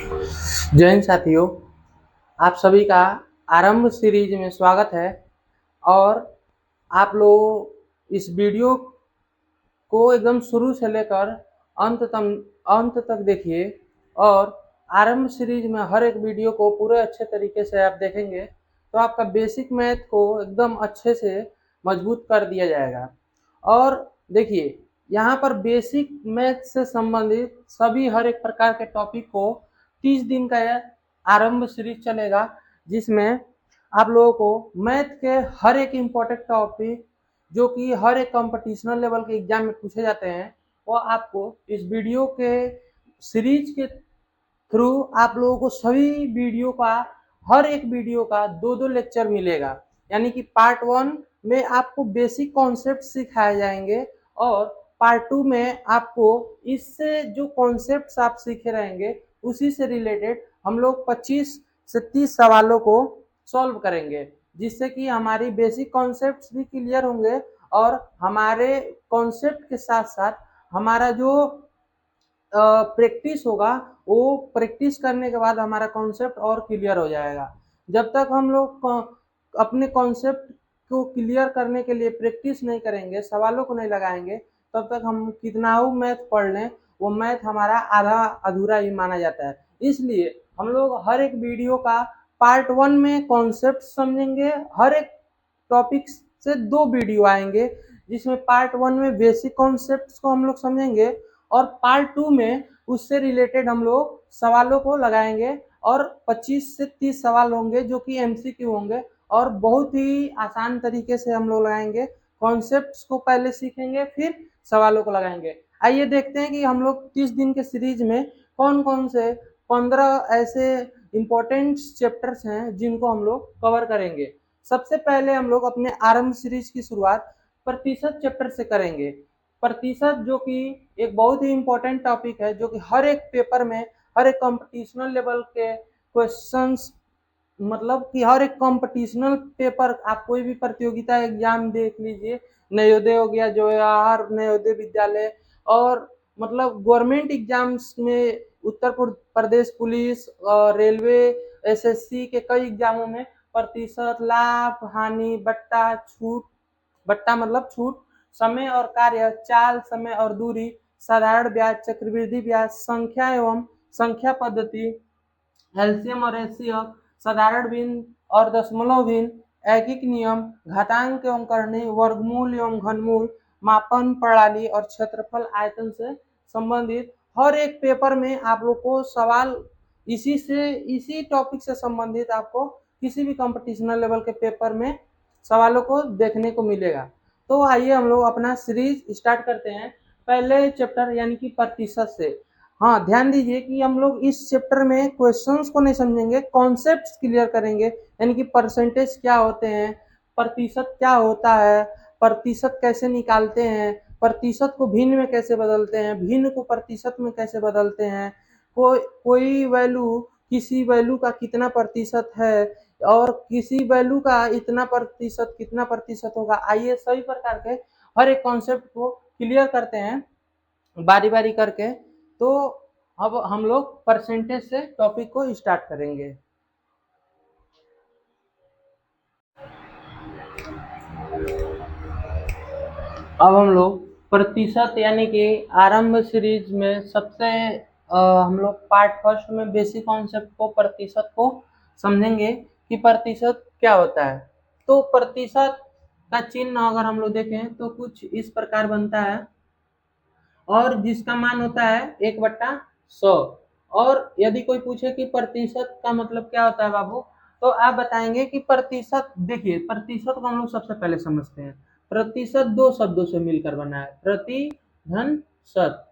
जय हिंद साथियों, आप सभी का आरंभ सीरीज में स्वागत है। और आप लोग इस वीडियो को एकदम शुरू से लेकर अंत तक देखिए। और आरंभ सीरीज में हर एक वीडियो को पूरे अच्छे तरीके से आप देखेंगे तो आपका बेसिक मैथ को एकदम अच्छे से मजबूत कर दिया जाएगा। और देखिए, यहाँ पर बेसिक मैथ से संबंधित सभी हर एक प्रकार के टॉपिक को 30 दिन का यह आरंभ सीरीज चलेगा, जिसमें आप लोगों को मैथ के हर एक इम्पोर्टेंट टॉपिक जो कि हर एक कंपटीशनल लेवल के एग्जाम में पूछे जाते हैं, वो आपको इस वीडियो के सीरीज के थ्रू आप लोगों को सभी वीडियो का हर एक वीडियो का दो दो लेक्चर मिलेगा। यानी कि पार्ट 1 में आपको बेसिक कॉन्सेप्ट सिखाए जाएंगे और पार्ट 2 में आपको इससे जो कॉन्सेप्ट्स आप सीखे रहेंगे उसी से रिलेटेड हम लोग 25 से 30 सवालों को सॉल्व करेंगे, जिससे कि हमारी बेसिक कॉन्सेप्ट्स भी क्लियर होंगे और हमारे कॉन्सेप्ट के साथ साथ हमारा जो प्रैक्टिस होगा, वो प्रैक्टिस करने के बाद हमारा कॉन्सेप्ट और क्लियर हो जाएगा। जब तक हम लोग अपने कॉन्सेप्ट को क्लियर करने के लिए प्रैक्टिस नहीं करेंगे, सवालों को नहीं लगाएंगे, तब तक हम कितना मैथ पढ़ लें, वो मैथ हमारा आधा अधूरा ही माना जाता है। इसलिए हम लोग हर एक वीडियो का पार्ट 1 में कॉन्सेप्ट समझेंगे। हर एक टॉपिक से 2 वीडियो आएंगे, जिसमें पार्ट 1 में बेसिक कॉन्सेप्ट्स को हम लोग समझेंगे और पार्ट 2 में उससे रिलेटेड हम लोग सवालों को लगाएंगे। और 25 से 30 सवाल होंगे जो कि एमसीक्यू होंगे और बहुत ही आसान तरीके से हम लोग लगाएंगे। कॉन्सेप्ट्स को पहले सीखेंगे, फिर सवालों को लगाएंगे। आइए देखते हैं कि हम लोग 30 दिन के सीरीज में कौन कौन से 15 ऐसे इम्पोर्टेंट चैप्टर्स हैं जिनको हम लोग कवर करेंगे। सबसे पहले हम लोग अपने आरंभ सीरीज की शुरुआत प्रतिशत चैप्टर से करेंगे। प्रतिशत जो कि एक बहुत ही इम्पोर्टेंट टॉपिक है, जो कि हर एक पेपर में, हर एक कंपटीशनल लेवल के क्वेश्चंस, मतलब कि हर एक कंपटीशनल पेपर, आप कोई भी प्रतियोगिता एग्जाम देख लीजिए, नवोदय हो गया, जवाहर नवोदय विद्यालय, और मतलब गवर्नमेंट एग्जाम्स में उत्तर प्रदेश पुलिस और रेलवे, एसएससी के कई एग्जामों में प्रतिशत, लाभ, हानि, बट्टा, छूट, बट्टा मतलब छूट, समय और कार्य, चाल, समय और दूरी, साधारण ब्याज, चक्रवृद्धि ब्याज, संख्या एवं संख्या पद्धति, एलसीएम और एचसीएफ, साधारण भिन्न और दशमलव भिन्न, ऐकिक नियम, घातांक एवं करनी, वर्गमूल एवं घनमूल, मापन प्रणाली और क्षेत्रफल आयतन से संबंधित हर एक पेपर में आप लोग को सवाल इसी टॉपिक से संबंधित आपको किसी भी कंपटीशनल लेवल के पेपर में सवालों को देखने को मिलेगा। तो आइए हम लोग अपना सीरीज स्टार्ट करते हैं पहले चैप्टर यानी कि प्रतिशत से। हाँ, ध्यान दीजिए कि हम लोग इस चैप्टर में क्वेश्चंस को नहीं समझेंगे, कॉन्सेप्ट्स क्लियर करेंगे। यानी कि परसेंटेज क्या होते हैं, प्रतिशत क्या होता है, प्रतिशत कैसे निकालते हैं, प्रतिशत को भिन्न में कैसे बदलते हैं, भिन्न को प्रतिशत में कैसे बदलते हैं, कोई वैल्यू किसी वैल्यू का कितना प्रतिशत है और किसी वैल्यू का इतना प्रतिशत कितना प्रतिशत होगा। आइए सभी प्रकार के हर एक कॉन्सेप्ट को क्लियर करते हैं बारी बारी करके। तो अब हम लोग परसेंटेज से टॉपिक को स्टार्ट करेंगे। अब हम लोग प्रतिशत यानी कि आरंभ सीरीज में सबसे हम लोग पार्ट फर्स्ट में बेसिक कॉन्सेप्ट को, प्रतिशत को समझेंगे कि प्रतिशत क्या होता है। तो प्रतिशत का चिन्ह अगर हम लोग देखें तो कुछ इस प्रकार बनता है, और जिसका मान होता है 1/100। और यदि कोई पूछे कि प्रतिशत का मतलब क्या होता है बाबू, तो आप बताएंगे कि प्रतिशत, देखिए प्रतिशत को हम लोग सबसे पहले समझते हैं। प्रतिशत 2 शब्दों से मिलकर बना है, प्रति धन शत।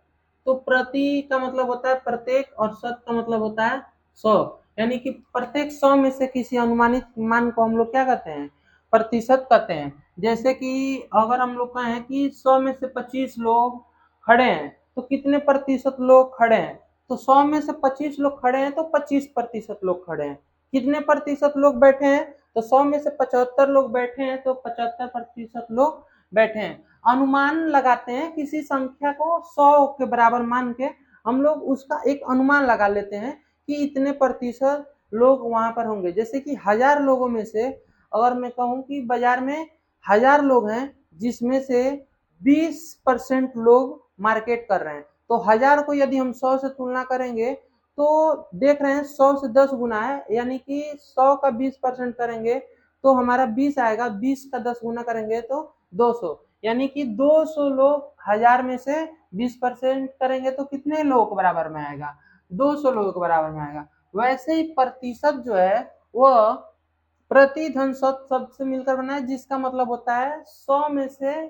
तो प्रति का मतलब होता है प्रत्येक और शत का मतलब होता है 100। यानी कि प्रत्येक 100 में से किसी अनुमानित मान को हम लोग क्या कहते हैं, प्रतिशत कहते हैं। जैसे कि अगर हम लोग कहें कि 100 में से 25 लोग खड़े हैं तो कितने प्रतिशत लोग खड़े हैं, तो 100 में से 25 लोग खड़े हैं तो 25% लोग खड़े हैं। कितने प्रतिशत लोग बैठे हैं, तो 100 में से 75 लोग बैठे हैं तो 75% लोग बैठे हैं। अनुमान लगाते हैं, किसी संख्या को 100 के बराबर मान के हम लोग उसका एक अनुमान लगा लेते हैं कि इतने प्रतिशत लोग वहाँ पर होंगे। जैसे कि 1000 लोगों में से अगर मैं कहूँ कि बाजार में 1000 लोग हैं, जिसमें से 20% लोग मार्केट कर रहे हैं, तो 1000 को यदि हम 100 से तुलना करेंगे तो देख रहे हैं 100 से 10 गुना है, यानी कि 100 का 20% करेंगे तो हमारा 20 आएगा, 20 का 10 गुना करेंगे तो 200, यानी कि 200 लोग 1000 में से 20% करेंगे तो कितने लोगों के बराबर में आएगा, 200 लोगों के बराबर में आएगा। वैसे ही प्रतिशत जो है वह प्रतिधन शब्द से मिलकर बना है, जिसका मतलब होता है 100 में से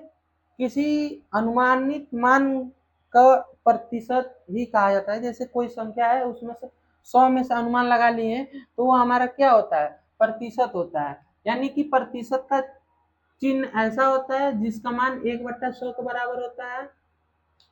किसी अनुमानित मान का प्रतिशत ही कहा जाता है। जैसे कोई संख्या है, उसमें से 100 में से अनुमान लगा लिए तो वो हमारा क्या होता है, प्रतिशत होता है। यानी कि प्रतिशत का चिन्ह ऐसा होता है जिसका मान 1/100 के बराबर होता है।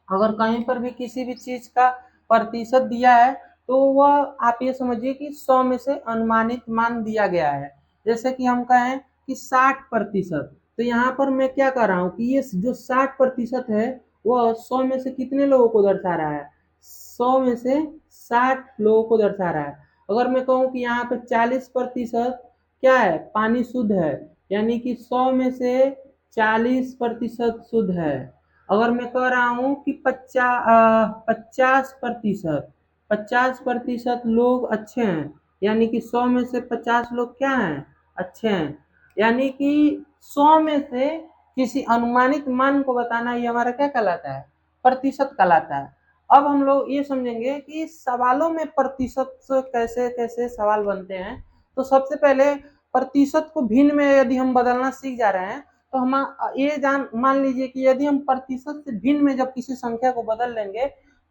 अगर कहीं पर भी किसी भी चीज का प्रतिशत दिया है तो वह आप ये समझिए कि 100 में से अनुमानित मान दिया गया है। जैसे कि हम कहें कि 60%, तो यहाँ पर मैं क्या कर रहा हूँ कि ये जो 60% है वह 100 में से कितने लोगों को दर्शा रहा है, 100 में से 60 लोगों को दर्शा रहा है। अगर मैं कहूँ कि यहाँ पे 40% क्या है, पानी शुद्ध है, यानी कि 100 में से 40% शुद्ध है। अगर मैं कह रहा हूँ कि 50% लोग अच्छे हैं, यानी कि 100 में से 50 लोग क्या हैं, अच्छे हैं, यानी कि 100 में से किसी अनुमानित मान को बताना ये हमारा क्या कहलाता है, प्रतिशत कहलाता है। अब हम लोग ये समझेंगे कि सवालों में प्रतिशत से कैसे कैसे सवाल बनते हैं। तो सबसे पहले प्रतिशत को भिन्न में यदि हम बदलना सीख जा रहे हैं तो हम ये मान लीजिए कि यदि हम प्रतिशत से भिन्न में जब किसी संख्या को बदल लेंगे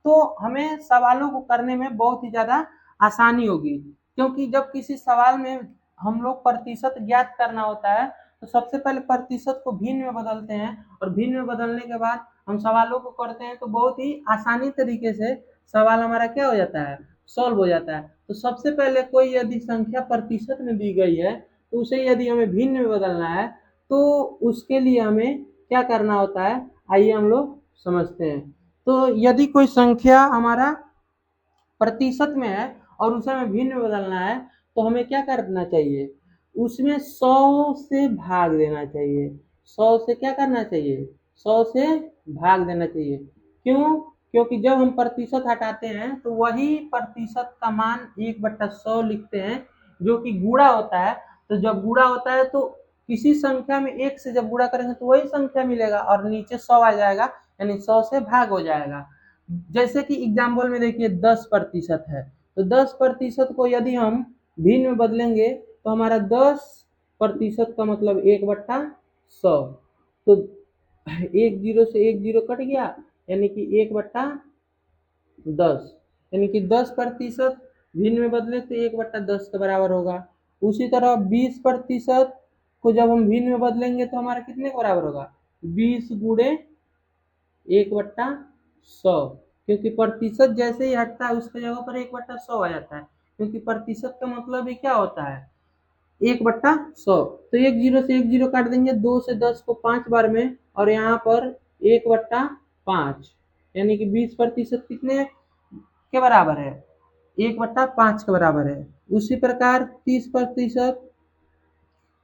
तो हमें सवालों को करने में बहुत ही ज्यादा आसानी होगी। क्योंकि जब किसी सवाल में हम लोग प्रतिशत ज्ञात करना होता है तो सबसे पहले प्रतिशत को भिन्न में बदलते हैं, और भिन्न में बदलने के बाद हम सवालों को करते हैं तो बहुत ही आसानी तरीके से सवाल हमारा क्या हो जाता है, सॉल्व हो जाता है। तो सबसे पहले कोई यदि संख्या प्रतिशत में दी गई है तो उसे यदि हमें भिन्न में बदलना है तो उसके लिए हमें क्या करना होता है, आइए हम लोग समझते हैं। तो यदि कोई संख्या हमारा प्रतिशत में है और उसे हमें भिन्न में बदलना है तो हमें क्या करना चाहिए, उसमें 100 से भाग देना चाहिए। 100 से क्या करना चाहिए, 100 से भाग देना चाहिए। क्यों, क्योंकि जब हम प्रतिशत हटाते हैं तो वही प्रतिशत का मान 1/100 लिखते हैं जो कि गुणा होता है। तो जब गुणा होता है तो किसी संख्या में 1 से जब गुणा करेंगे तो वही संख्या मिलेगा और नीचे 100 आ जाएगा, यानी 100 से भाग हो जाएगा। जैसे कि एग्जाम्पल में देखिए 10% है, तो 10% को यदि हम भिन्न में बदलेंगे तो हमारा 10% का मतलब 1/100। तो एक जीरो से एक जीरो कट गया, यानी कि 1/10, यानी कि 10% भिन्न में बदले तो 1/10 के बराबर होगा। उसी तरह 20% को जब हम भिन्न में बदलेंगे तो हमारा कितने के बराबर होगा, 20 गुणे 1/100, क्योंकि प्रतिशत जैसे ही हटता है उसके जगह पर 1/100 आ जाता है, क्योंकि प्रतिशत का मतलब ही क्या होता है, 1/100। तो एक जीरो से एक जीरो काट देंगे, 2 से 10 को 5 बार में, और यहाँ पर 1/5, यानी कि 20% कितने के बराबर है, 1/5 के बराबर है। उसी प्रकार 30%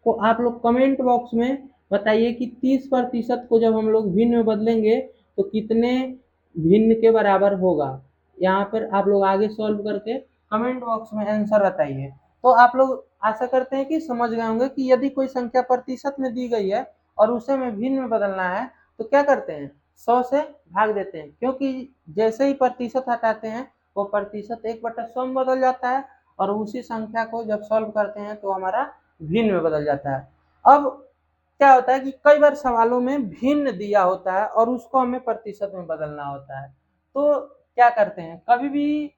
को आप लोग कमेंट बॉक्स में बताइए कि 30% को जब हम लोग भिन्न में बदलेंगे तो कितने भिन्न के बराबर होगा। यहाँ पर आप लोग आगे सॉल्व करके कमेंट बॉक्स में आंसर बताइए। तो आप लोग आशा करते हैं कि समझ गए होंगे कि यदि कोई संख्या प्रतिशत में दी गई है और उसे हमें भिन्न में बदलना है तो क्या करते हैं, 100 से भाग देते हैं, क्योंकि जैसे ही प्रतिशत हटाते हैं वो प्रतिशत 1/100 में बदल जाता है, और उसी संख्या को जब सॉल्व करते हैं तो हमारा भिन्न में बदल जाता है। अब क्या होता है कि कई बार सवालों में भिन्न दिया होता है और उसको हमें प्रतिशत में बदलना होता है। तो क्या करते हैं, कभी भी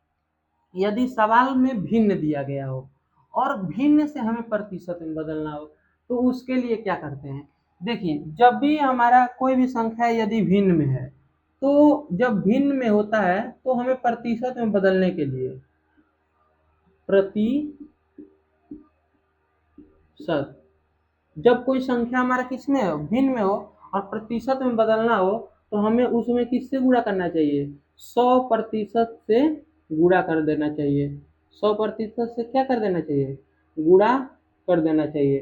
यदि सवाल में भिन्न दिया गया हो और भिन्न से हमें प्रतिशत में बदलना हो तो उसके लिए क्या करते हैं, देखिए जब भी हमारा कोई भी संख्या यदि भिन्न में है तो जब भिन्न में होता है तो हमें प्रतिशत में बदलने के लिए प्रतिशत, जब कोई संख्या हमारा किसमें हो, भिन्न में हो और प्रतिशत में बदलना हो तो हमें उसमें किससे गुणा करना चाहिए, 100% से गुणा कर देना चाहिए। 100% से क्या कर देना चाहिए, गुणा कर देना चाहिए।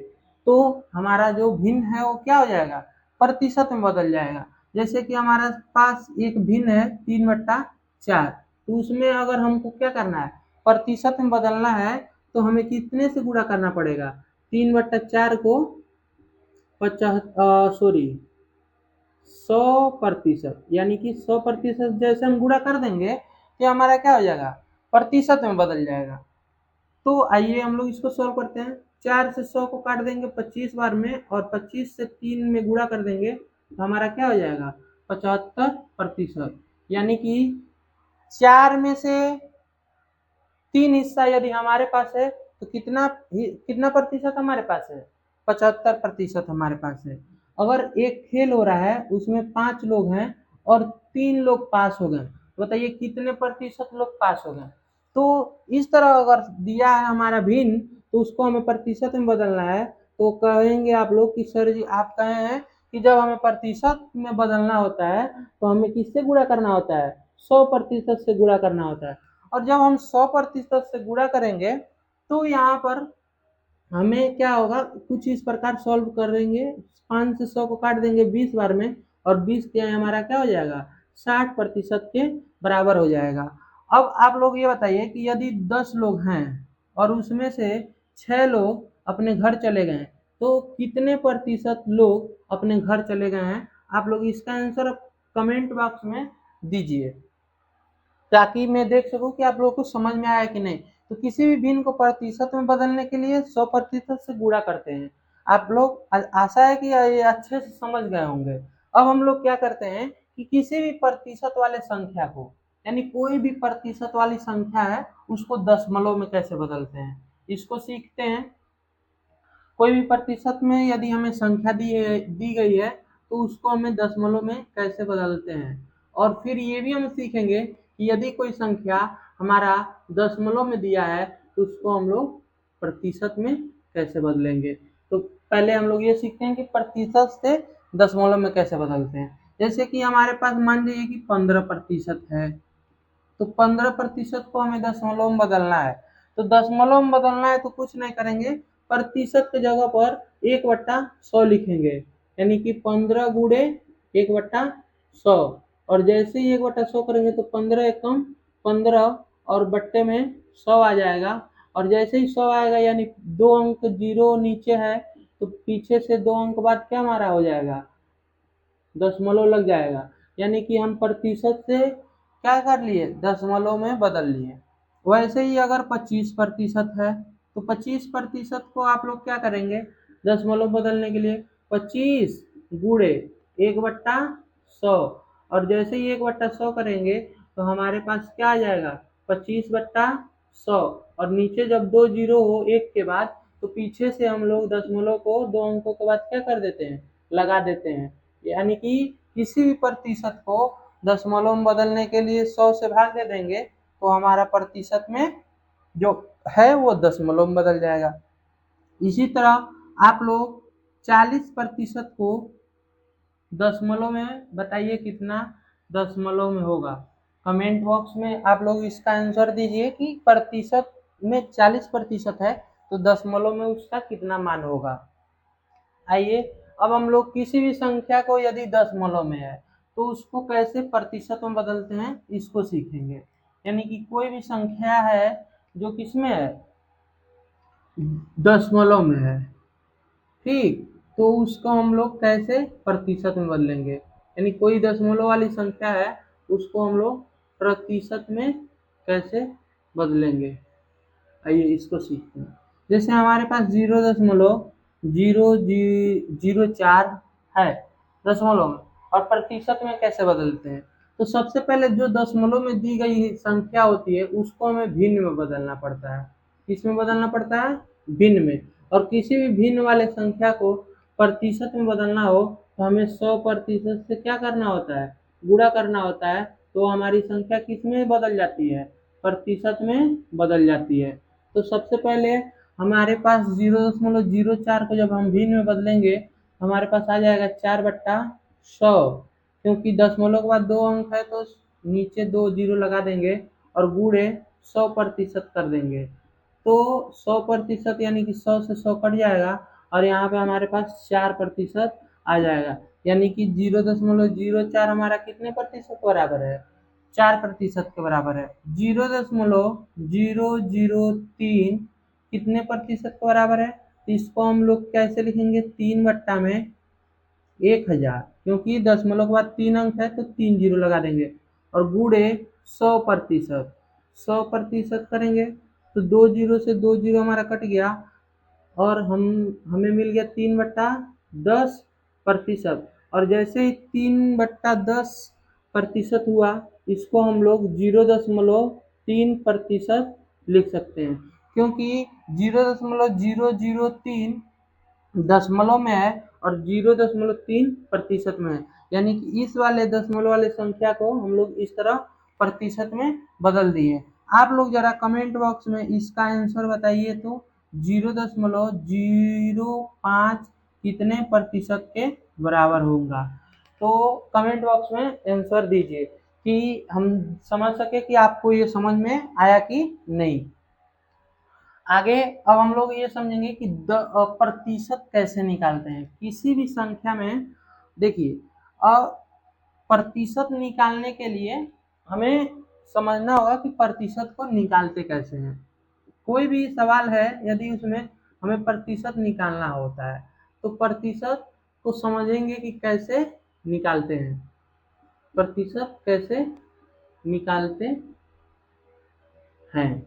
तो हमारा जो भिन्न है वो क्या हो जाएगा, प्रतिशत में बदल जाएगा। जैसे कि हमारे पास एक भिन्न है 3/4, तो उसमें अगर हमको क्या करना है, प्रतिशत में बदलना है, तो हमें कितने से गुणा करना पड़ेगा, 3/4 को 100%, यानी कि 100% जैसे हम गुणा कर देंगे तो हमारा क्या हो जाएगा, प्रतिशत में बदल जाएगा। तो आइए हम लोग इसको सॉल्व करते हैं। 4 से 100 को काट देंगे 25 बार में, और 25 से 3 में गुणा कर देंगे तो हमारा क्या हो जाएगा, 75%। यानी कि 4 में से 3 हिस्सा यदि हमारे पास है तो कितना कितना प्रतिशत हमारे पास है, 75% हमारे पास है। अगर एक खेल हो रहा है उसमें 5 लोग हैं और 3 लोग पास हो गए, बताइए कितने प्रतिशत लोग पास हो गए। तो इस तरह अगर दिया है हमारा भिन्न, तो उसको हमें प्रतिशत में बदलना है। तो कहेंगे आप लोग कि सर जी आप कहे हैं कि जब हमें प्रतिशत में बदलना होता है तो हमें किससे गुणा करना होता है, 100% से गुणा करना होता है। और जब हम 100% से गुणा करेंगे तो यहाँ पर हमें क्या होगा, कुछ इस प्रकार सॉल्व करेंगे। 5 से 100 को काट देंगे 20 बार में, और 20 के हमारा क्या हो जाएगा, 60% के बराबर हो जाएगा। अब आप लोग ये बताइए कि यदि 10 लोग हैं और उसमें से 6 लोग अपने घर चले गए, तो कितने प्रतिशत लोग अपने घर चले गए हैं। आप लोग इसका आंसर कमेंट बॉक्स में दीजिए, ताकि मैं देख सकूं कि आप लोगों को समझ में आया कि नहीं। तो किसी भी भिन्न को प्रतिशत में बदलने के लिए 100% से गुणा करते हैं। आप लोग आशा है कि ये अच्छे से समझ गए होंगे। अब हम लोग क्या करते हैं कि किसी भी प्रतिशत वाले संख्या को, यानी कोई भी प्रतिशत वाली संख्या है उसको दशमलव में कैसे बदलते हैं, इसको सीखते हैं। कोई भी प्रतिशत में यदि हमें संख्या दी गई है तो उसको हमें दशमलव में कैसे बदलते हैं। और फिर ये भी हम सीखेंगे कि यदि कोई संख्या हमारा दशमलव में दिया है तो उसको हम लोग प्रतिशत में कैसे बदलेंगे। तो पहले हम लोग ये सीखते हैं कि प्रतिशत से दशमलव में कैसे बदलते हैं। जैसे कि हमारे पास मान लीजिए कि 15% है, तो 15% को हमें दशमलव में बदलना है। तो दशमलव में बदलना है तो कुछ नहीं करेंगे, प्रतिशत की जगह पर 1/100 लिखेंगे, यानी कि 15 गुणे 1/100। और जैसे ही 1/100 करेंगे तो 15 एकम 15, और बट्टे में 100 आ जाएगा। और जैसे ही 100 आएगा यानी 2 अंक जीरो नीचे है, तो पीछे से 2 अंक बाद क्या हमारा हो जाएगा, दशमलव लग जाएगा। यानी कि हम प्रतिशत से क्या कर लिए, दशमलव में बदल लिए। वैसे ही अगर 25% है तो 25% को आप लोग क्या करेंगे, दशमलव बदलने के लिए 25 गुणे 1/100, और जैसे ही 1/100 करेंगे तो हमारे पास क्या आ जाएगा, 25/100। और नीचे जब 2 जीरो हो एक के बाद, तो पीछे से हम लोग दशमलव को 2 अंकों के बाद क्या कर देते हैं, लगा देते हैं। यानी कि किसी भी प्रतिशत को दशमलव में बदलने के लिए 100 से भाग दे देंगे तो हमारा प्रतिशत में जो है वो दशमलव में बदल जाएगा। इसी तरह आप लोग 40% को दशमलव में बताइए कितना दशमलव में होगा। कमेंट बॉक्स में आप लोग इसका आंसर दीजिए कि प्रतिशत में 40% है तो दशमलव में उसका कितना मान होगा। आइए अब हम लोग किसी भी संख्या को यदि दशमलव में है तो उसको कैसे प्रतिशत में बदलते हैं इसको सीखेंगे। यानी कि कोई भी संख्या है जो किसमें है, दशमलव में है, ठीक, तो उसको हम लोग कैसे प्रतिशत में बदलेंगे। यानी कोई दशमलव वाली संख्या है उसको हम लोग प्रतिशत में कैसे बदलेंगे, आइए इसको सीखते हैं। जैसे हमारे पास 0.004 है दशमलव में, और प्रतिशत में कैसे बदलते हैं। तो सबसे पहले जो दशमलव में दी गई संख्या होती है उसको हमें भिन्न में बदलना पड़ता है। किस में बदलना पड़ता है, भिन्न में। और किसी भी भिन्न वाले संख्या को प्रतिशत में बदलना हो तो हमें 100% से क्या करना होता है, गुणा करना होता है। तो हमारी संख्या किस में बदल जाती है, प्रतिशत में बदल जाती है। तो सबसे पहले हमारे पास 0.04 को जब हम भिन्न में बदलेंगे हमारे पास आ जाएगा 4/100, क्योंकि दशमलव के बाद 2 अंक है तो नीचे 2 जीरो लगा देंगे, और गुणे 100% कर देंगे। तो 100% यानी कि 100 से 100 कट जाएगा और यहाँ पे हमारे पास 4% आ जाएगा, यानी कि 0.04 हमारा कितने प्रतिशत बराबर है? 4% के बराबर है। 0.003 कितने प्रतिशत के बराबर है? तो इसको हम लोग कैसे लिखेंगे? 3/1000, क्योंकि दशमलव के बाद 3 अंक है तो 3 जीरो लगा देंगे और गुणे 100%। 100% करेंगे तो 2 जीरो से 2 जीरो हमारा कट गया और हमें मिल गया 3/10%। और जैसे ही 3/10% हुआ, इसको हम लोग 0.3% लिख सकते हैं, क्योंकि 0.003 दशमलव में है और 0.3% में है, यानी कि इस वाले दशमलव वाले संख्या को हम लोग इस तरह प्रतिशत में बदल दिए। आप लोग जरा कमेंट बॉक्स में इसका आंसर बताइए तो 0.05 कितने प्रतिशत के बराबर होगा? तो कमेंट बॉक्स में आंसर दीजिए कि हम समझ सके कि आपको ये समझ में आया कि नहीं। आगे अब हम लोग ये समझेंगे कि प्रतिशत कैसे निकालते हैं किसी भी संख्या में। देखिए, प्रतिशत निकालने के लिए हमें समझना होगा कि प्रतिशत को निकालते कैसे हैं। कोई भी सवाल है, यदि उसमें हमें प्रतिशत निकालना होता है तो प्रतिशत को समझेंगे कि कैसे निकालते हैं। प्रतिशत कैसे निकालते हैं,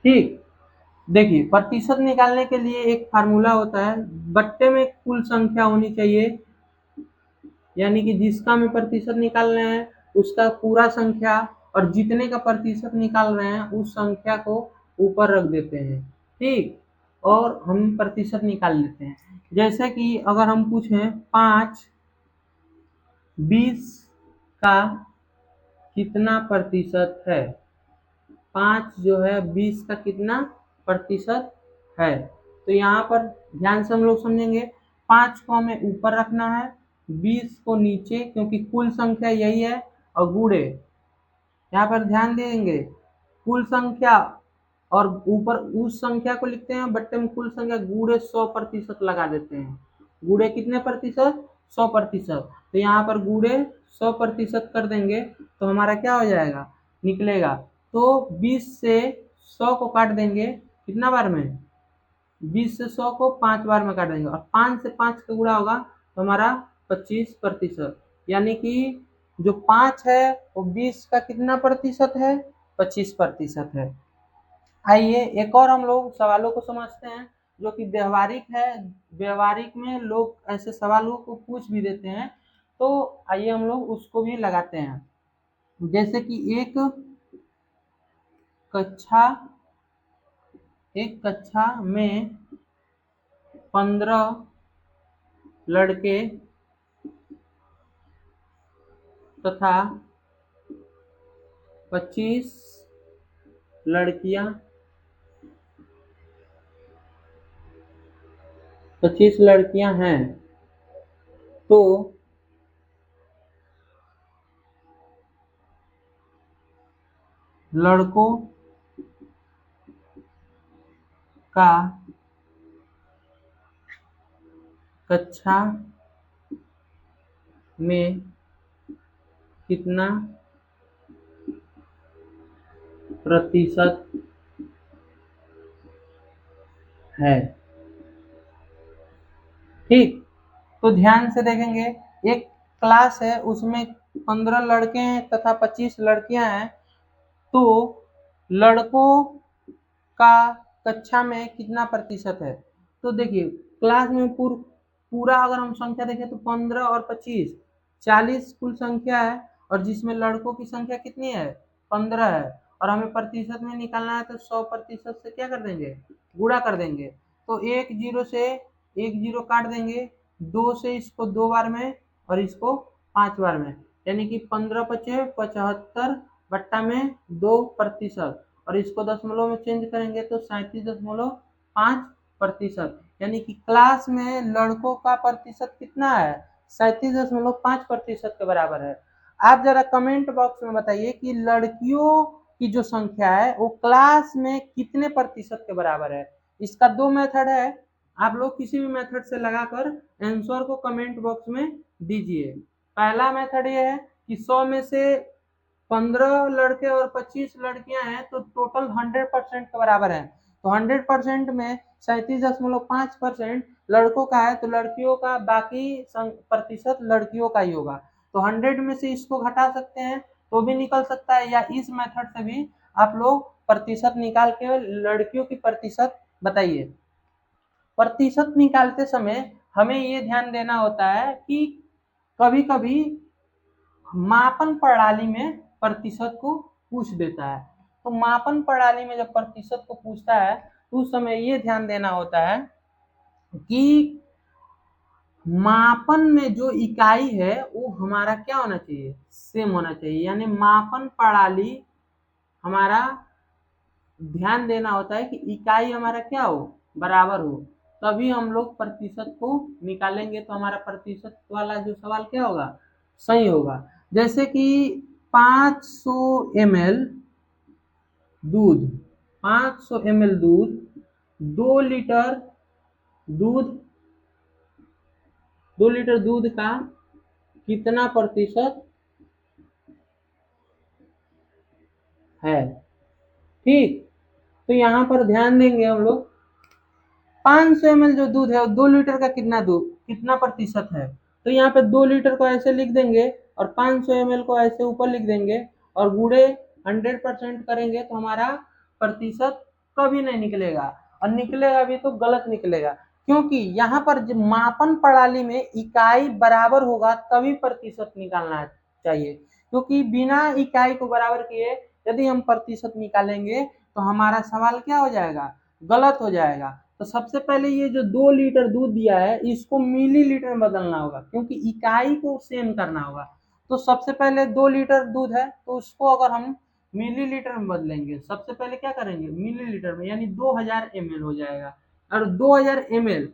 ठीक। देखिए, प्रतिशत निकालने के लिए एक फार्मूला होता है, बट्टे में कुल संख्या होनी चाहिए, यानी कि जिसका हमें प्रतिशत निकालना है उसका पूरा संख्या, और जितने का प्रतिशत निकाल रहे हैं उस संख्या को ऊपर रख देते हैं, ठीक। और हम प्रतिशत निकाल लेते हैं। जैसे कि अगर हम पूछें 5 20 का कितना प्रतिशत है, 5 जो है 20 का कितना प्रतिशत है, तो यहाँ पर ध्यान से हम लोग समझेंगे। 5 को हमें ऊपर रखना है, 20 को नीचे, क्योंकि कुल संख्या यही है, और गुणे, यहाँ पर ध्यान देंगे, कुल संख्या और ऊपर उस संख्या को लिखते हैं, बट्टे में कुल संख्या गुणे 100% लगा देते हैं। गुणे कितने प्रतिशत? 100%। तो यहाँ पर गुणे 100% कर देंगे तो हमारा क्या हो जाएगा, निकलेगा। तो 20 से 100 को काट देंगे कितना बार में? 20 से 100 को 5 बार में काट देंगे, और 5 से 5 का गुणा होगा तो हमारा 25%, यानी कि जो 5 है वो 20 का कितना प्रतिशत है? 25% है। आइए एक और हम लोग सवालों को समझते हैं जो कि व्यवहारिक है। व्यवहारिक में लोग ऐसे सवालों को पूछ भी देते हैं, तो आइए हम लोग उसको भी लगाते हैं। जैसे कि एक कक्षा में 15 लड़के तथा 25 लड़कियां 25 लड़कियां हैं, तो लड़कों का कक्षा में कितना प्रतिशत है, ठीक। तो ध्यान से देखेंगे, एक क्लास है उसमें 15 लड़के हैं तथा 25 लड़कियां हैं, तो लड़कों का कक्षा में कितना प्रतिशत है? तो देखिए, क्लास में पूरा अगर हम संख्या देखें तो 15 और 25 40 कुल संख्या है, और जिसमें लड़कों की संख्या कितनी है? 15 है, और हमें प्रतिशत में निकालना है तो 100% से क्या कर देंगे? गुणा कर देंगे। तो एक जीरो से एक जीरो काट देंगे, 2 से इसको 2 बार में और इसको 5 बार में, यानी कि 15 पचे 75 बट्टा में 2%, और इसको दशमलव में चेंज करेंगे तो 37.5%, यानी कि क्लास में लड़कों का प्रतिशत कितना है? 37.5% के बराबर है। आप जरा कमेंट बॉक्स में बताइए कि लड़कियों की जो संख्या है वो क्लास में कितने प्रतिशत के बराबर है। इसका दो मेथड है, आप लोग किसी भी मेथड से लगाकर आंसर को कमेंट बॉक्स में दीजिए। पहला मेथड ये है कि 100 में से 15 लड़के और 25 लड़कियां हैं तो टोटल 100% के बराबर है। तो 100% में 37.5% लड़कों का है तो लड़कियों का बाकी प्रतिशत लड़कियों का ही होगा। तो 100 में से इसको घटा सकते हैं तो भी निकल सकता है, या इस मेथड से भी आप लोग प्रतिशत निकाल के लड़कियों की प्रतिशत बताइए। प्रतिशत निकालते समय हमें ये ध्यान देना होता है कि कभी कभी मापन प्रणाली में प्रतिशत को पूछ देता है। तो मापन प्रणाली में जब प्रतिशत को पूछता है तो उस समय ये ध्यान देना होता है कि मापन में जो इकाई है वो हमारा क्या होना चाहिए, सेम होना चाहिए। यानी मापन प्रणाली हमारा ध्यान देना होता है कि इकाई हमारा क्या हो, बराबर हो, तभी हम लोग प्रतिशत को निकालेंगे। तो हमारा प्रतिशत वाला जो सवाल क्या होगा, सही होगा। जैसे कि 500 ml दूध, 500 ml दूध, 2 लीटर दूध, 2 लीटर दूध का कितना प्रतिशत है। ठीक, तो यहाँ पर ध्यान देंगे हम लोग 500 ml जो दूध है 2 लीटर का कितना दूध कितना प्रतिशत है। तो यहाँ पे 2 लीटर को ऐसे लिख देंगे और 500 ml को ऐसे ऊपर लिख देंगे और गुणे 100% करेंगे तो हमारा प्रतिशत कभी नहीं निकलेगा, और निकलेगा भी तो गलत निकलेगा, क्योंकि यहाँ पर मापन प्रणाली में इकाई बराबर होगा तभी प्रतिशत निकालना चाहिए। क्योंकि बिना इकाई को बराबर किए यदि हम प्रतिशत निकालेंगे तो हमारा सवाल क्या हो जाएगा, गलत हो जाएगा। तो सबसे पहले ये जो 2 लीटर दूध दिया है इसको मिलीलीटर में बदलना होगा, क्योंकि इकाई को सेम करना होगा। तो सबसे पहले 2 लीटर दूध है तो उसको अगर हम मिलीलीटर में बदलेंगे, सबसे पहले क्या करेंगे मिलीलीटर में, यानी 2000 ml हो जाएगा। और 2000 ml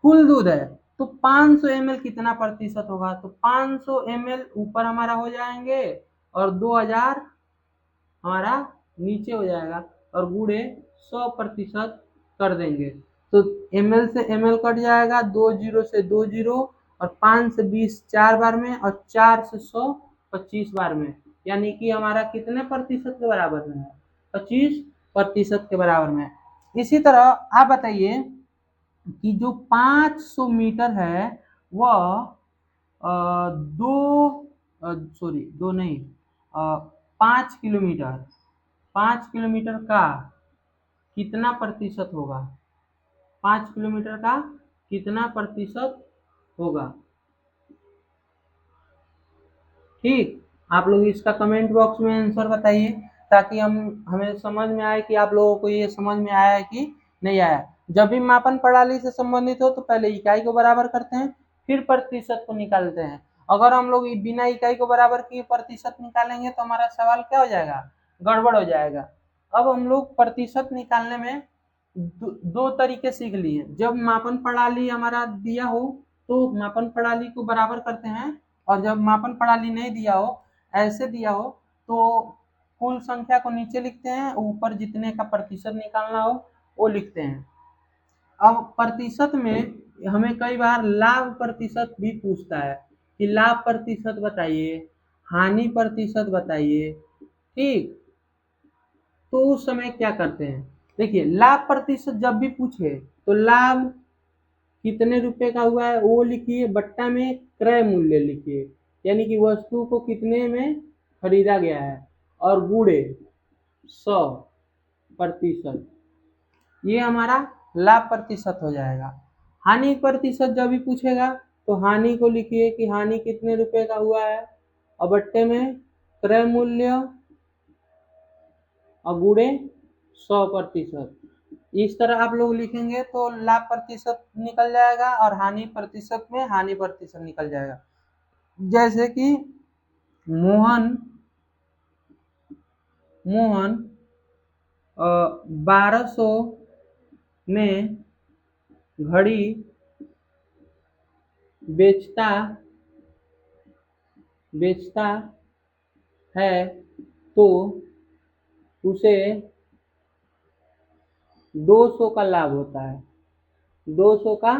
कुल दूध है तो 500 ml कितना प्रतिशत होगा, तो 500 ml ऊपर हमारा हो जाएंगे और 2000 हमारा नीचे हो जाएगा, और गुणे 100% कर देंगे। तो ml से ml कट जाएगा, 20 से 20, और 5 से 20 4 बार में, और 4 से 100 25 बार में, यानी कि हमारा कितने प्रतिशत के बराबर में है, 25% के बराबर में। इसी तरह आप बताइए कि जो 500 मीटर है वह दो सॉरी दो नहीं 5 किलोमीटर, 5 किलोमीटर का कितना प्रतिशत होगा, 5 किलोमीटर का कितना प्रतिशत होगा। ठीक, आप लोग इसका कमेंट बॉक्स में आंसर बताइए ताकि हमें समझ में आए कि आप लोगों को ये समझ में आया है कि नहीं आया। जब भी मापन प्रणाली से संबंधित हो तो पहले इकाई को बराबर करते हैं फिर प्रतिशत को निकालते हैं। अगर हम लोग बिना इकाई को बराबर किए प्रतिशत निकालेंगे तो हमारा सवाल क्या हो जाएगा, गड़बड़ हो जाएगा। अब हम लोग प्रतिशत निकालने में दो तरीके सीख लिए। जब मापन प्रणाली हमारा दिया हो तो मापन प्रणाली को बराबर करते हैं, और जब मापन प्रणाली नहीं दिया हो, ऐसे दिया हो, तो कुल संख्या को नीचे लिखते हैं, ऊपर जितने का प्रतिशत निकालना हो वो लिखते हैं। अब प्रतिशत में हमें कई बार लाभ प्रतिशत भी पूछता है कि लाभ प्रतिशत बताइए, हानि प्रतिशत बताइए। ठीक, तो उस समय क्या करते हैं, देखिए लाभ प्रतिशत जब भी पूछे तो लाभ कितने रुपए का हुआ है वो लिखिए, बट्टा में क्रय मूल्य लिखिए, यानी कि वस्तु को कितने में खरीदा गया है, और गुणे 100%, ये हमारा लाभ प्रतिशत हो जाएगा। हानि प्रतिशत जब भी पूछेगा तो हानि को लिखिए कि हानि कितने रुपए का हुआ है, और बट्टे में क्रय मूल्य और गुणे 100%। इस तरह आप लोग लिखेंगे तो लाभ प्रतिशत निकल जाएगा और हानि प्रतिशत में हानि प्रतिशत निकल जाएगा। जैसे कि मोहन मोहन 1200 में घड़ी बेचता बेचता है तो उसे 200 का लाभ होता है, 200 का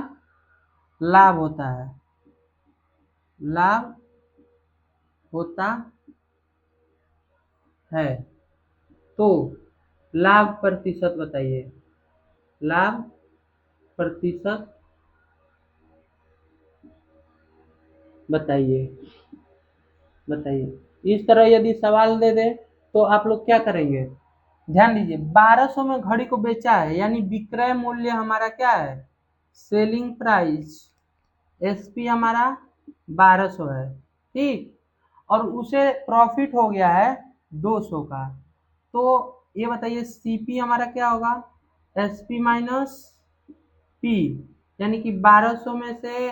लाभ होता है, लाभ होता है। तो लाभ प्रतिशत बताइए, लाभ प्रतिशत बताइए, बताइए। इस तरह यदि सवाल दे दे तो आप लोग क्या करेंगे? ध्यान दीजिए, 1200 में घड़ी को बेचा है, यानी विक्रय मूल्य हमारा क्या है? सेलिंग प्राइस, एसपी हमारा 1200 है, ठीक। और उसे प्रॉफिट हो गया है 200 का। तो ये बताइए सीपी हमारा क्या होगा? एसपी माइनस पी, यानी कि 1200 में से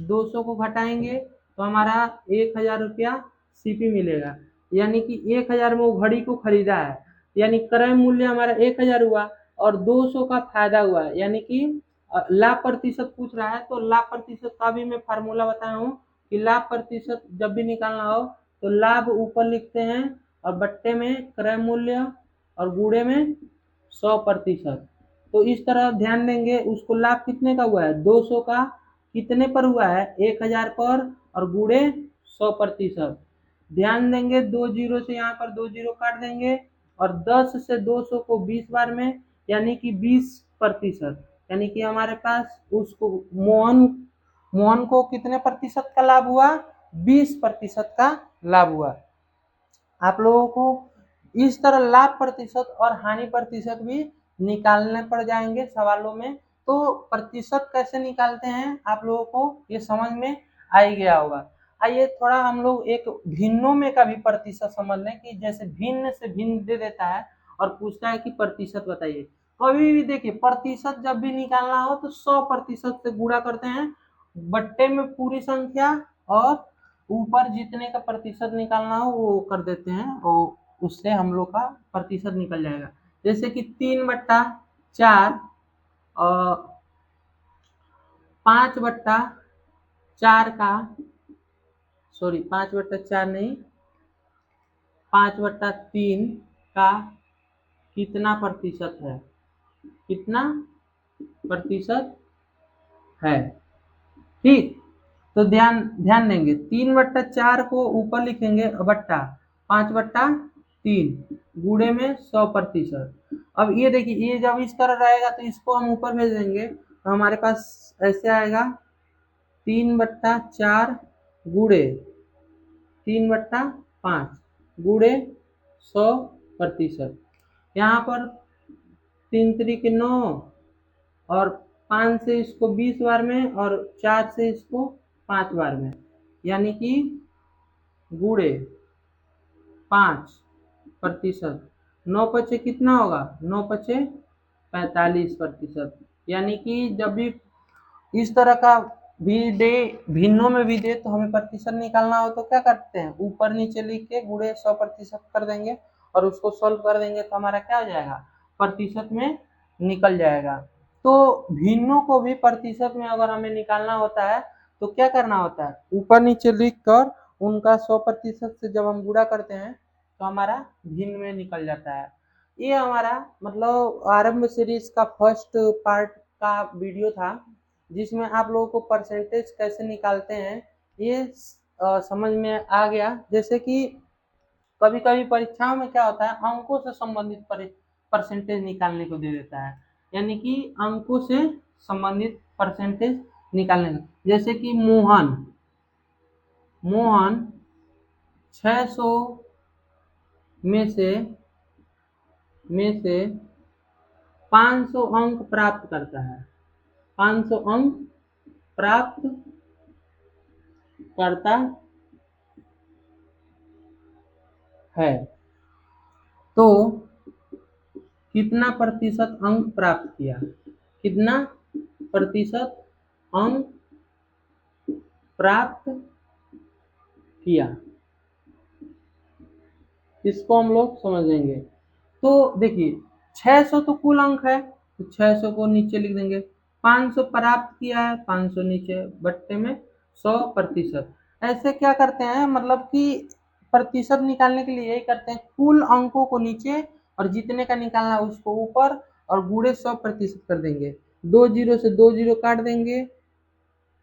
200 को घटाएंगे तो हमारा 1000 रुपया सीपी मिलेगा, यानी कि 1000 में वो घड़ी को खरीदा है, यानी क्रय मूल्य हमारा 1000 हुआ और 200 का फायदा हुआ, यानी कि लाभ प्रतिशत पूछ रहा है तो लाभ प्रतिशत का भी मैं फार्मूला बताया हूँ कि लाभ प्रतिशत जब भी निकालना हो तो लाभ ऊपर लिखते हैं और बट्टे में क्रय मूल्य और गुणे में 100%। तो इस तरह ध्यान देंगे, उसको लाभ कितने का हुआ है? 200 का, कितने पर हुआ है? 1000 पर, और गुणे 100%। ध्यान देंगे 2 जीरो से यहाँ पर 2 जीरो काट देंगे और 10 से 200 को 20 बार में, यानी कि 20%, यानी कि हमारे पास उसको मोहन मोहन को कितने प्रतिशत का लाभ हुआ? 20% का लाभ हुआ। आप लोगों को इस तरह लाभ प्रतिशत और हानि प्रतिशत भी निकालने पड़ जाएंगे सवालों में। तो प्रतिशत कैसे निकालते हैं आप लोगों को ये समझ में आ ही गया होगा। आइए थोड़ा हम लोग एक भिन्नों में का भी प्रतिशत समझ लें कि जैसे भिन्न से भिन्न दे देता है और पूछता है कि प्रतिशत बताइए। कभी भी देखिए प्रतिशत जब भी निकालना हो तो 100% से गुणा करते हैं, बट्टे में पूरी संख्या और ऊपर जितने का प्रतिशत निकालना हो वो कर देते हैं और उससे हम लोग का प्रतिशत निकल जाएगा। जैसे कि 3/4 और 5/4 का, सॉरी 5/4 नहीं, 5/3 का कितना प्रतिशत है? कितना प्रतिशत है? ठीक। तो ध्यान ध्यान देंगे 3/4 को ऊपर लिखेंगे बट्टा 5/3 गुणे में 100%। अब ये देखिए ये जब इस तरह रहेगा तो इसको हम ऊपर भेज देंगे तो हमारे पास ऐसे आएगा 3/4 गुणे 3/5 गुणे 100%। यहाँ पर 3 3 के 9 और 5 से इसको 20 बार में और 4 से इसको 5 बार में, यानी कि गुणे 5%। 9 पचे कितना होगा? 9 पचे 45%। यानी कि जब भी इस तरह का भी दे, भिन्नों में भी दे तो हमें प्रतिशत निकालना हो तो क्या करते हैं? ऊपर नीचे लिख के गुणे 100% कर देंगे और उसको सॉल्व कर देंगे तो हमारा क्या हो जाएगा? प्रतिशत में निकल जाएगा। तो भिन्नों को भी प्रतिशत में अगर हमें निकालना होता है तो क्या करना होता है? ऊपर नीचे लिख कर उनका 100% से जब हम गुणा करते हैं तो हमारा भिन्न में निकल जाता है। ये हमारा मतलब आरंभ सीरीज का फर्स्ट पार्ट का वीडियो था जिसमें आप लोगों को परसेंटेज कैसे निकालते हैं ये समझ में आ गया। जैसे कि कभी कभी परीक्षाओं में क्या होता है, अंकों से संबंधित परसेंटेज निकालने को दे देता है, यानी कि अंकों से संबंधित परसेंटेज निकालने, जैसे कि मोहन 600 में से 500 अंक प्राप्त करता है, 500 अंक प्राप्त करता है, तो कितना प्रतिशत अंक प्राप्त किया? कितना प्रतिशत अंक प्राप्त किया? इसको हम लोग समझेंगे। तो देखिए 600 तो कुल अंक है तो 600 को नीचे लिख देंगे, 500 प्राप्त किया है 500 नीचे, बट्टे में 100%। ऐसे क्या करते हैं, मतलब कि प्रतिशत निकालने के लिए यही करते हैं, कुल अंकों को नीचे और जितने का निकालना है उसको ऊपर और गुणे 100% कर देंगे। 2 जीरो से 2 जीरो काट देंगे,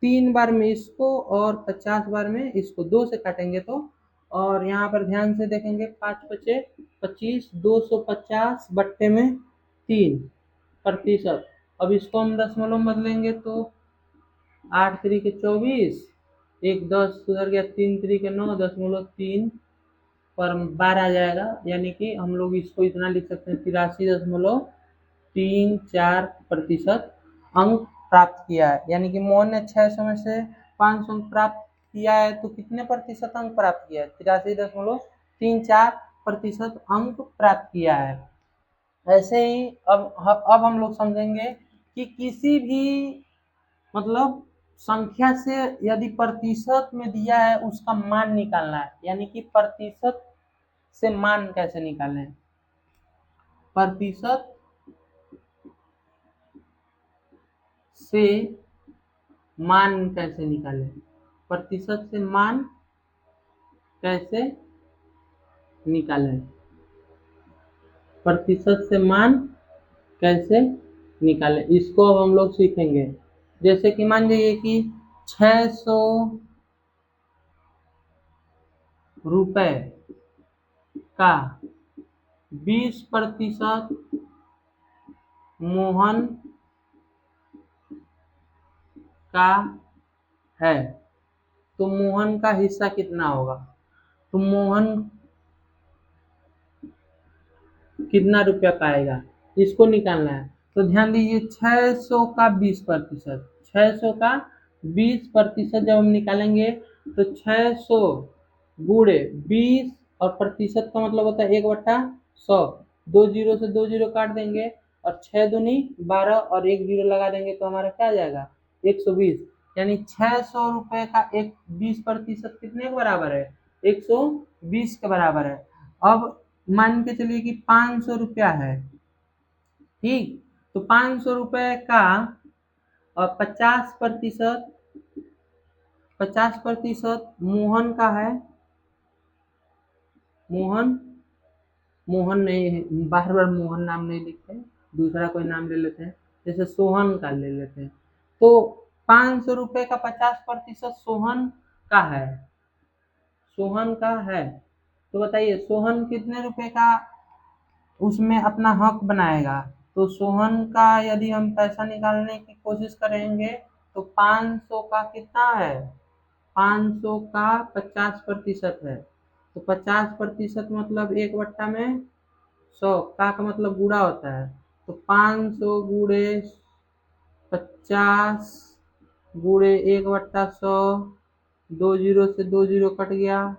3 बार में इसको और 50 बार में इसको, 2 से काटेंगे तो, और यहाँ पर ध्यान से देखेंगे, 5 पचे 25, 250 बट्टे में 3%। अब इसको हम दशमलव में बदलेंगे तो 8 3 के 24, एक 10 सुधर गया, 3 3 के 9.3 पर बार आ जाएगा, यानी कि हम लोग इसको इतना लिख सकते हैं, 83.34% अंक प्राप्त किया है। यानी कि मोहन ने 600 में से 500 अंक प्राप्त किया है, तो कितने प्रतिशत अंक प्राप्त किया है? 83.34% अंक प्राप्त किया है। ऐसे ही अब हम लोग समझेंगे कि किसी भी मतलब संख्या से यदि प्रतिशत में दिया है उसका मान निकालना है, यानी कि प्रतिशत से मान कैसे निकालें, प्रतिशत से मान कैसे निकालें, प्रतिशत से मान कैसे निकालें, प्रतिशत से मान कैसे निकालें, इसको अब हम लोग सीखेंगे। जैसे कि मान लीजिए कि 600 रुपए का 20% मोहन का है, तो मोहन का हिस्सा कितना होगा? तो मोहन कितना रुपया पाएगा, इसको निकालना है। तो ध्यान दीजिए, 600 का 20%, 600 का 20% जब हम निकालेंगे तो 600 गुणे 20, और प्रतिशत का मतलब होता है 1/100। 2 जीरो से 2 जीरो काट देंगे और 6 दूनी 12 और 1 जीरो लगा देंगे तो हमारा क्या आ जाएगा, 120। यानी 600 रुपए का 20% कितने के बराबर है, 120 के बराबर है। अब मान के चलिए कि 500 रुपया है, ठीक, तो 500 रुपए का 50%, 50% मोहन का है, मोहन, मोहन नहीं है, बार बार मोहन नाम नहीं लिखते, दूसरा कोई नाम ले लेते हैं, जैसे सोहन का ले लेते हैं। तो 500 रुपए का 50% सोहन का है, सोहन का है। तो बताइए सोहन कितने रुपए का उसमें अपना हक बनाएगा? तो सोहन का यदि हम पैसा निकालने की कोशिश करेंगे तो 500 का कितना है, 500 का 50% है, तो 50% मतलब 1/100, का मतलब गुणा होता है, तो 500 गुणे 50 गुणे 1/100, 2 जीरो से 2 जीरो कट गया,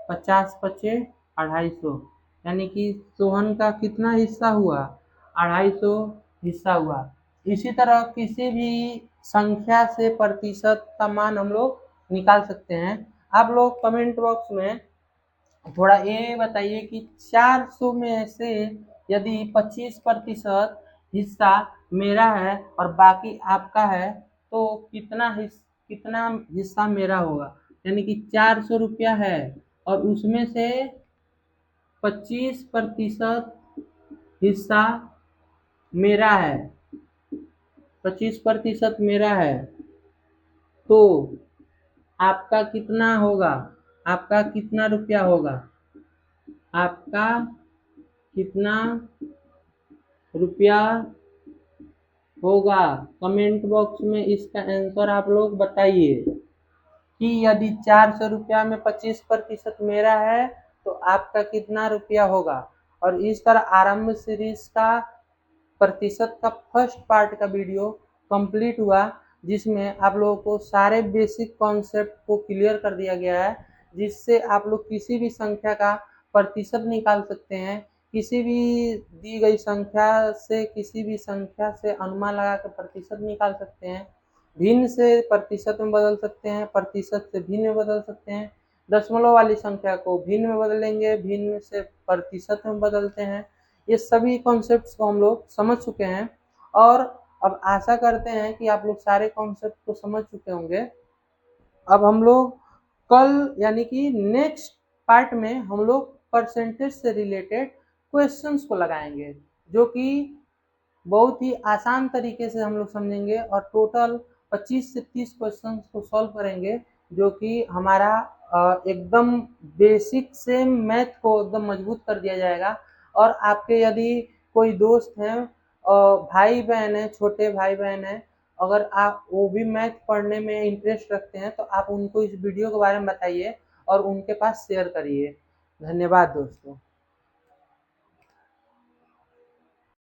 50 पचे 250, यानी कि सोहन का कितना हिस्सा हुआ, 250 हिस्सा हुआ। इसी तरह किसी भी संख्या से प्रतिशत का मान हम लोग निकाल सकते हैं। आप लोग कमेंट बॉक्स में थोड़ा ये बताइए कि 400 में से यदि 25% हिस्सा मेरा है और बाकी आपका है, तो कितना हिस्सा मेरा होगा? यानी कि 400 रुपया है और उसमें से 25% हिस्सा मेरा है, 25% मेरा है, तो आपका कितना होगा, आपका कितना रुपया होगा, आपका कितना रुपया होगा? कमेंट बॉक्स में इसका आंसर आप लोग बताइए कि यदि 400 रुपया में 25% मेरा है तो आपका कितना रुपया होगा। और इस तरह आरंभ सीरीज का प्रतिशत का फर्स्ट पार्ट का वीडियो कंप्लीट हुआ, जिसमें आप लोगों को सारे बेसिक कॉन्सेप्ट को क्लियर कर दिया गया है, जिससे आप लोग किसी भी संख्या का प्रतिशत निकाल सकते हैं, किसी भी दी गई संख्या से किसी भी संख्या से अनुमान लगा कर प्रतिशत निकाल सकते हैं, भिन्न से प्रतिशत में बदल सकते हैं, प्रतिशत से भिन्न में बदल सकते हैं, दशमलव वाली संख्या को भिन्न में बदलेंगे, भिन्न से प्रतिशत में बदलते हैं। ये सभी कॉन्सेप्ट्स को हम लोग समझ चुके हैं और अब आशा करते हैं कि आप लोग सारे कॉन्सेप्ट को समझ चुके होंगे। अब हम लोग कल यानी कि नेक्स्ट पार्ट में हम लोग परसेंटेज से रिलेटेड क्वेश्चंस को लगाएंगे, जो कि बहुत ही आसान तरीके से हम लोग समझेंगे और टोटल 25 से 30 क्वेश्चंस को सॉल्व करेंगे, जो कि हमारा एकदम बेसिक से मैथ को एकदम मजबूत कर दिया जाएगा। और आपके यदि कोई दोस्त हैं, भाई बहन है, छोटे भाई बहन है, अगर आप वो भी मैथ पढ़ने में इंटरेस्ट रखते हैं तो आप उनको इस वीडियो के बारे में बताइए और उनके पास शेयर करिए। धन्यवाद दोस्तों।